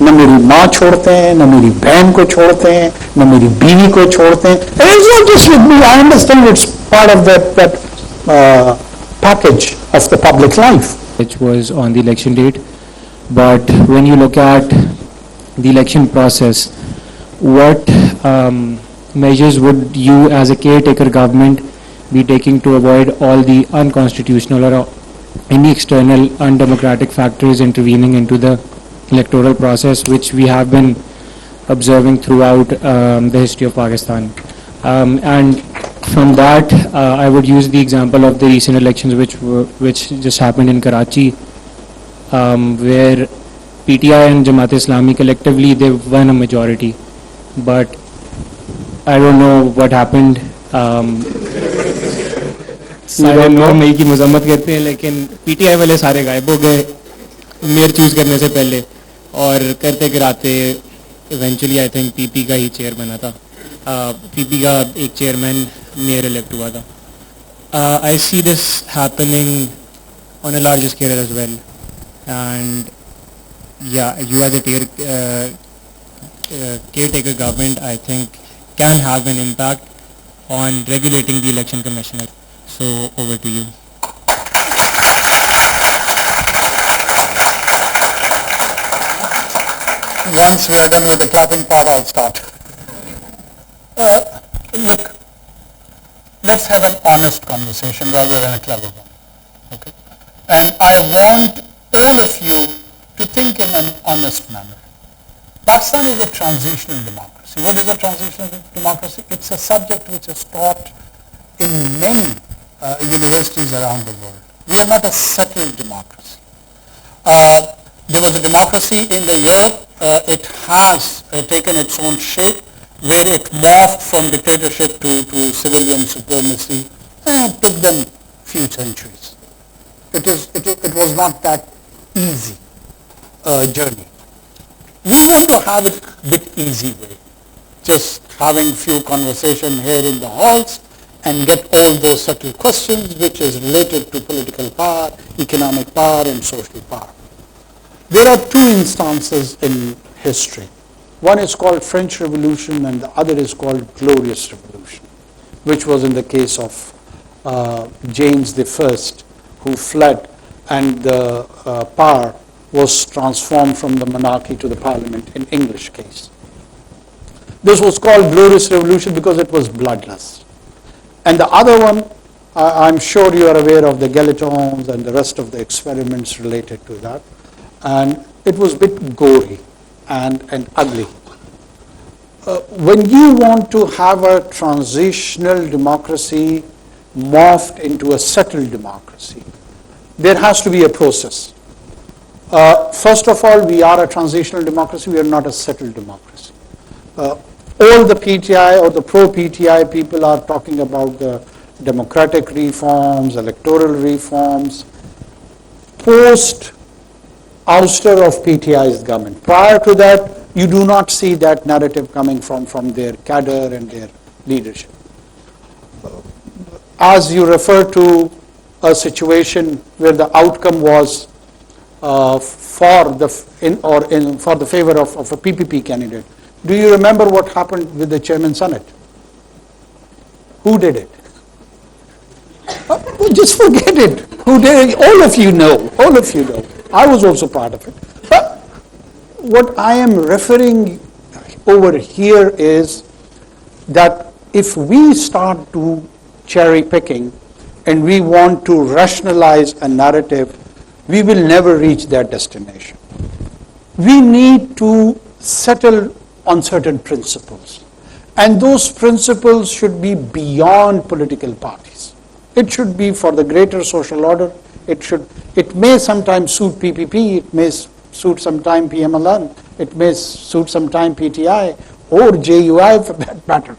न मेरी माँ छोड़ते हैं, न मेरी बहन को छोड़ते हैं, न मेरी बीवी को छोड़ते हैं. And it's not just with me. I understand it's part of that package of the public life. Which was on the election date, but when you look at the election process, what measures would you as a caretaker government be taking to avoid all the unconstitutional or any external undemocratic factors intervening into the electoral process, which we have been observing throughout the history of Pakistan? And from that, I would use the example of the recent elections which just happened in Karachi, where PTI and Jamaat-e-Islami collectively, they won a majority. But I don't know what happened. सारे लोग मई की मजम्मत करते हैं, लेकिन PTI वाले सारे गायब हो गए मेयर चूज करने से पहले, और करते कराते इवेंचुअली आई थिंक पीपी का ही चेयर बना था. पीपी का एक चेयरमैन मेयर इलेक्ट हुआ था. I see this happening on a large scale as well, and yeah, you as a caretaker government, I think, can have an impact on regulating the election commissioner. So over to you. Once we are done with the clapping part, I'll start. Look, let's have an honest conversation rather than a clever one. Okay? And I want all of you to think in an honest manner. Pakistan is a transitional democracy. What is a transitional democracy? It's a subject which is taught in many universities around the world. We are not a settled democracy. There was a democracy in the Europe. It has taken its own shape, where it morphed from dictatorship to civilian supremacy, and it took them few centuries. It was not that easy journey. We want to have it a bit easy way, just having few conversation here in the halls and get all those subtle questions which is related to political power, economic power and social power. There are two instances in history. One is called French Revolution and the other is called Glorious Revolution, which was in the case of James I, who fled, and the power was transformed from the monarchy to the parliament in English case. This was called Glorious Revolution because it was bloodless. And the other one, I'm sure you are aware of the guillotines and the rest of the experiments related to that. And it was a bit gory and ugly. When you want to have a transitional democracy morphed into a settled democracy, there has to be a process. First of all, we are a transitional democracy, we are not a settled democracy. All the PTI or the pro-PTI people are talking about the democratic reforms, electoral reforms, post ouster of PTI's government. Prior to that, you do not see that narrative coming from their cadre and their leadership. As you refer to a situation where the outcome was for the favor of a PPP candidate. Do you remember what happened with the Chairman Senate? Who did it? Just forget it. Who did it? All of you know. All of you know. I was also part of it. But what I am referring over here is that if we start to cherry picking and we want to rationalize a narrative, we will never reach that destination. We need to settle on certain principles. And those principles should be beyond political parties. It should be for the greater social order. It may sometimes suit PPP, it may suit sometime PMLN, it may suit sometime PTI or JUI for that matter.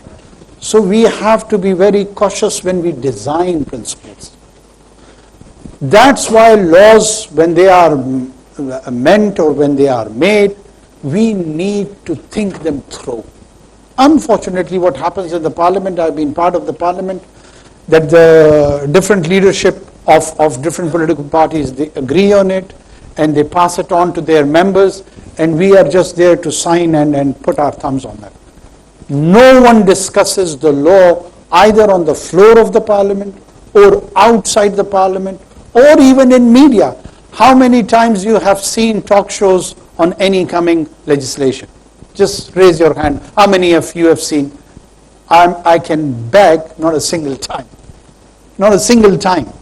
So we have to be very cautious when we design principles. That's why laws, when they are meant or when they are made, we need to think them through. Unfortunately, what happens in the parliament, I've been part of the parliament, that the different leadership of different political parties, they agree on it, and they pass it on to their members, and we are just there to sign and put our thumbs on it. No one discusses the law either on the floor of the parliament or outside the parliament or even in media. How many times you have seen talk shows on any coming legislation? Just raise your hand. How many of you have seen? I can beg, not a single time. Not a single time.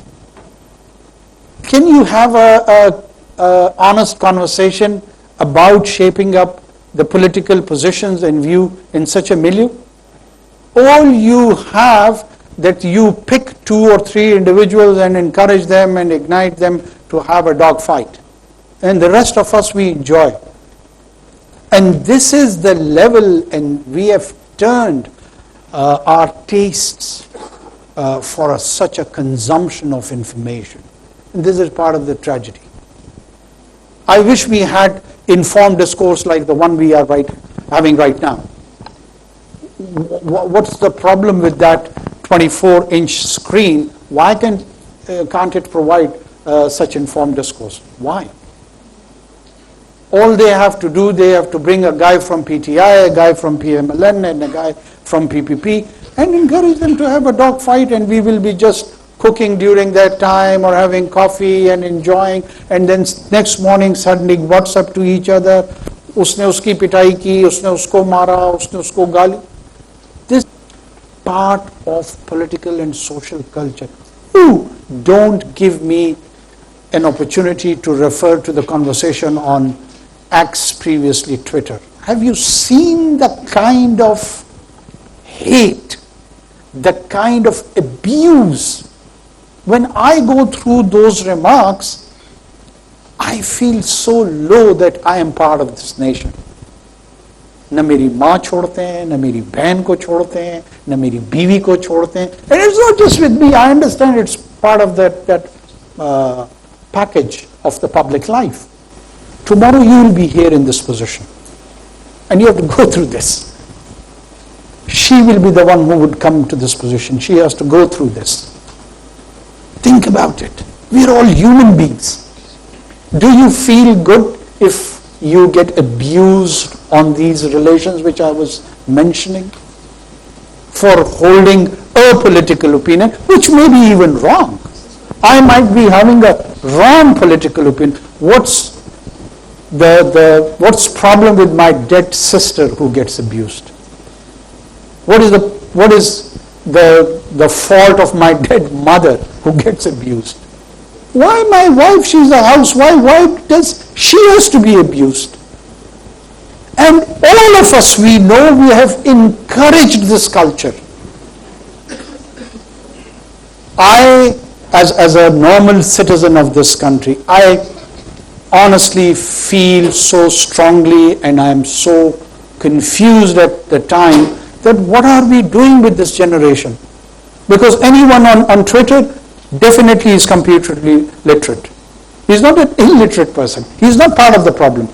Can you have a honest conversation about shaping up the political positions and view in such a milieu? All you have that you pick 2 or 3 individuals and encourage them and ignite them to have a dog fight. And the rest of us, we enjoy. And this is the level, and we have turned our tastes for such a consumption of information. And this is part of the tragedy. I wish we had informed discourse like the one we are having right now. What's the problem with that 24-inch screen? Why can't it provide such informed discourse? Why? All they have to do, they have to bring a guy from PTI, a guy from PMLN, and a guy from PPP, and encourage them to have a dog fight, and we will be just cooking during that time or having coffee and enjoying, and then next morning sending WhatsApp to each other. Usne uski pitai ki, usne usko mara, usne usko gali. This part of political and social culture. You don't give me an opportunity to refer to the conversation on X, previously Twitter. Have you seen the kind of hate, the kind of abuse? When I go through those remarks, I feel so low that I am part of this nation. न मेरी माँ छोड़ते हैं, न मेरी बहन को छोड़ते हैं, न मेरी बीवी को छोड़ते हैं. And it's not just with me. I understand it's part of that package of the public life. Tomorrow you will be here in this position, and you have to go through this. She will be the one who would come to this position. She has to go through this. Think about it. We are all human beings. Do you feel good if you get abused on these relations which I was mentioning? For holding a political opinion, which may be even wrong. I might be having a wrong political opinion. What's problem with my dead sister who gets abused? What is the fault of my dead mother who gets abused? Why my wife? She's a housewife. Why does she has to be abused? And all of us, we know we have encouraged this culture. I, as a normal citizen of this country, I honestly feel so strongly, and I am so confused at the time, that what are we doing with this generation? Because anyone on Twitter definitely is computerly literate. He's not an illiterate person. He's not part of the problem.